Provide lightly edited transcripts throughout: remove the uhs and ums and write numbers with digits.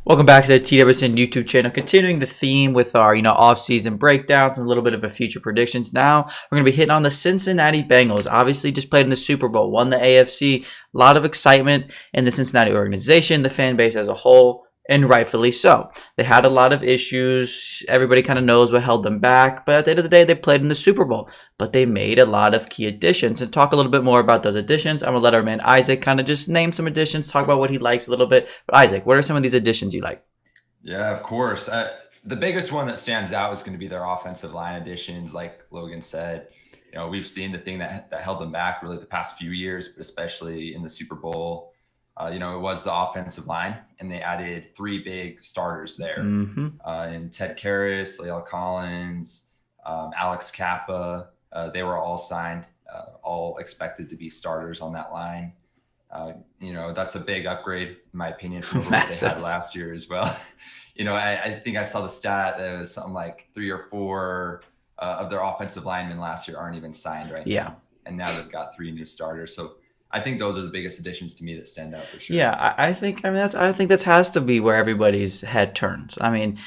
Welcome back to the TWSN YouTube channel. Continuing the theme with our, off-season breakdowns and a little bit of a future predictions. Now we're going to be hitting on the Cincinnati Bengals. Obviously, just played in the Super Bowl, won the AFC. A lot of excitement in the Cincinnati organization, the fan base as a whole, and rightfully so. They had a lot of issues. Everybody kind of knows what held them back, but at the end of the day, they played in the Super Bowl. But they made a lot of key additions. And talk a little bit more about those additions, I'm going to let our man Isaac kind of just name some additions, talk about what he likes a little bit. But Isaac, what are some of these additions you like? Yeah, of course. The biggest one that stands out is going to be their offensive line additions. Like Logan said, we've seen the thing that held them back really the past few years, but especially in the Super Bowl. It was the offensive line, and they added three big starters there. Mm-hmm. And Ted Karras, Leal Collins, Alex Kappa, they were all signed, all expected to be starters on that line. That's a big upgrade, in my opinion, from what they had last year as well. I think I saw the stat that it was something like 3 or 4 of their offensive linemen last year aren't even signed right now. And now they've got 3 new starters. So I think those are the biggest additions to me that stand out for sure. Yeah, I think that has to be where everybody's head turns. I mean,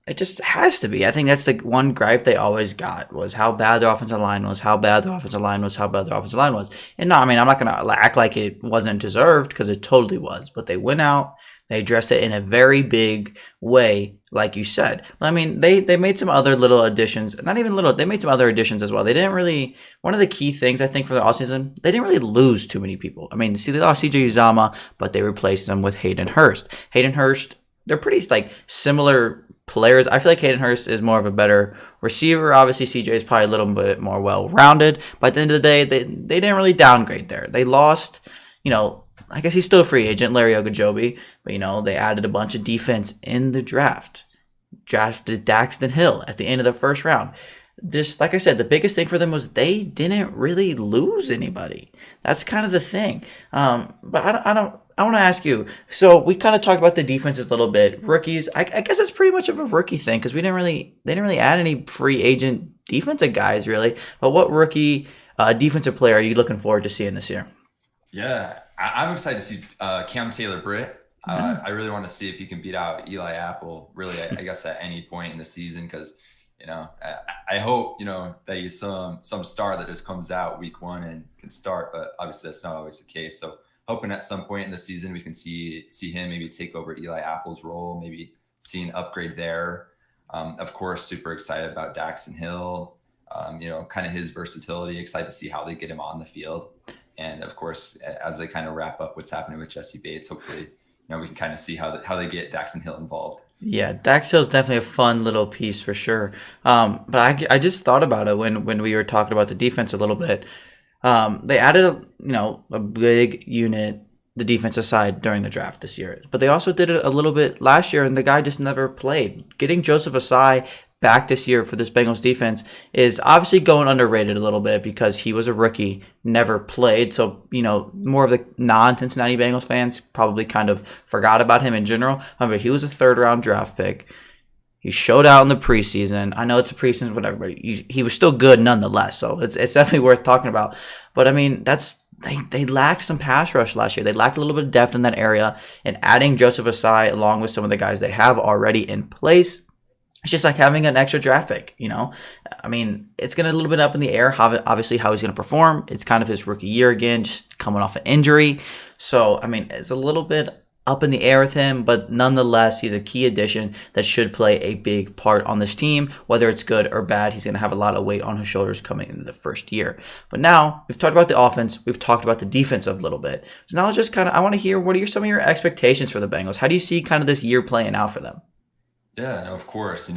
it just has to be. I think that's the one gripe they always got was how bad their offensive line was, how bad their offensive line was, how bad their offensive line was. And no, I mean, I'm not going to act like it wasn't deserved because it totally was. But they went out, they addressed it in a very big way, like you said. I mean, they made some other little additions. Not even little. They made some other additions as well. They didn't really – one of the key things, I think, for the offseason, they didn't really lose too many people. I mean, see, they lost CJ Uzama, but they replaced them with Hayden Hurst. Hayden Hurst, they're pretty, similar – players. I feel like Hayden Hurst is more of a better receiver. Obviously, CJ is probably a little bit more well-rounded. But at the end of the day, they didn't really downgrade there. They lost, I guess he's still a free agent, Larry Ogunjobi. But, they added a bunch of defense in the draft. Drafted Daxton Hill at the end of the first round. Just like I said, the biggest thing for them was they didn't really lose anybody. That's kind of the thing. But I want to ask you. So we kind of talked about the defenses a little bit. Rookies, I guess it's pretty much of a rookie thing because they didn't really add any free agent defensive guys really. But what rookie defensive player are you looking forward to seeing this year? Yeah, I'm excited to see Cam Taylor-Britt. I really want to see if he can beat out Eli Apple. Really, I guess at any point in the season because. I hope, that he's some star that just comes out week 1 and can start, but obviously that's not always the case. So hoping at some point in the season we can see him maybe take over Eli Apple's role, maybe see an upgrade there. Of course, super excited about Daxton Hill, kind of his versatility, excited to see how they get him on the field. And of course, as they kind of wrap up what's happening with Jesse Bates, hopefully, we can kind of see how they get Daxton Hill involved. Yeah, Dax Hill's definitely a fun little piece for sure. But I just thought about it when we were talking about the defense a little bit. They added a big unit, the defensive side during the draft this year, but they also did it a little bit last year, and the guy just never played. Getting Joseph Asai back this year for this Bengals defense is obviously going underrated a little bit because he was a rookie, never played. So, more of the non-Cincinnati Bengals fans probably kind of forgot about him in general. However, he was a 3rd-round draft pick. He showed out in the preseason. I know it's a preseason, whatever, but he was still good nonetheless. So it's definitely worth talking about. But I mean, they lacked some pass rush last year. They lacked a little bit of depth in that area. And adding Joseph Asai along with some of the guys they have already in place, it's just like having an extra draft pick, I mean, it's going to a little bit up in the air, obviously, how he's going to perform. It's kind of his rookie year again, just coming off an injury. So, I mean, it's a little bit up in the air with him, but nonetheless, he's a key addition that should play a big part on this team. Whether it's good or bad, he's going to have a lot of weight on his shoulders coming into the first year. But now, we've talked about the offense. We've talked about the defense a little bit. So now let's just I want to hear, what are some of your expectations for the Bengals? How do you see kind of this year playing out for them? Yeah, no, of course.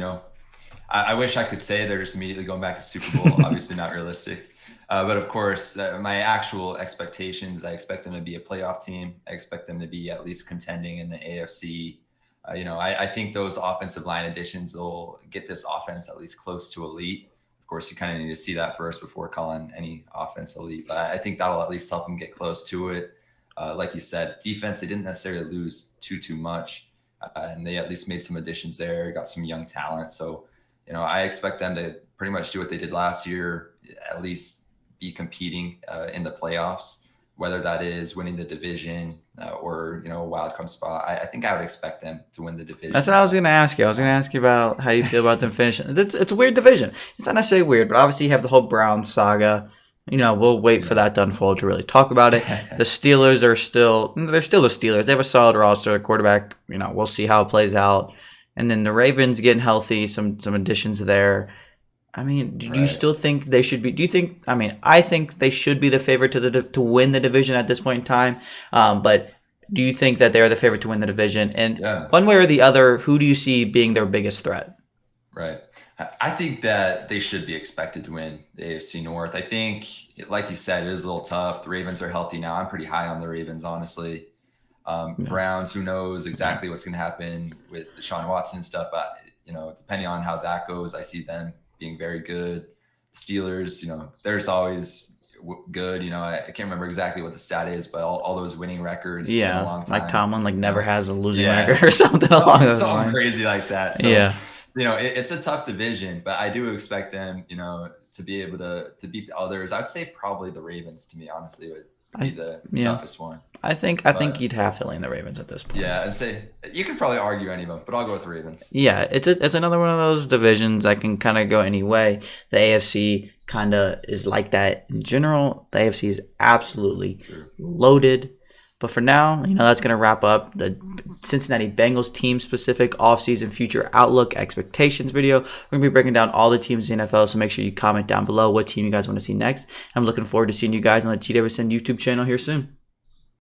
I wish I could say they're just immediately going back to Super Bowl. Obviously not realistic. But of course, my actual expectations, I expect them to be a playoff team. I expect them to be at least contending in the AFC. I think those offensive line additions will get this offense at least close to elite. Of course, you kind of need to see that first before calling any offense elite. But I think that'll at least help them get close to it. Like you said, defense, they didn't necessarily lose too much. And they at least made some additions there, got some young talent. So, I expect them to pretty much do what they did last year, at least be competing in the playoffs, whether that is winning the division, or a wild card spot. I think I would expect them to win the division. That's what I was going to ask you. I was going to ask you about how you feel about them finishing. It's a weird division. It's not necessarily weird, but obviously you have the whole Browns saga. We'll wait for that to unfold to really talk about it. The Steelers they're still the Steelers. They have a solid roster, quarterback. We'll see how it plays out. And then the Ravens getting healthy, some additions there. I mean, do you still think they should be? Do you think? I mean, I think they should be the favorite to win the division at this point in time. But do you think that they're the favorite to win the division? And one way or the other, who do you see being their biggest threat? Right. I think that they should be expected to win the AFC North. I think, like you said, it is a little tough. The Ravens are healthy now. I'm pretty high on the Ravens, honestly. Browns, who knows exactly what's going to happen with Deshaun Watson and stuff. But, depending on how that goes, I see them being very good. Steelers, there's always good. I can't remember exactly what the stat is, but all those winning records. Yeah, a long time. like Tomlin, never has a losing record or something along those lines. Something crazy like that. So, yeah. It's a tough division, but I do expect them, to be able to beat the others. I'd say probably the Ravens, to me, honestly, would be the toughest one. I think you'd have Philly and the Ravens at this point. Yeah, I'd say you could probably argue any of them, but I'll go with the Ravens. Yeah, it's another one of those divisions that can kind of go any way. The AFC kind of is like that in general. The AFC is absolutely loaded. But for now, that's going to wrap up the Cincinnati Bengals team-specific offseason future outlook expectations video. We're going to be breaking down all the teams in the NFL, so make sure you comment down below what team you guys want to see next. I'm looking forward to seeing you guys on the TWSN YouTube channel here soon.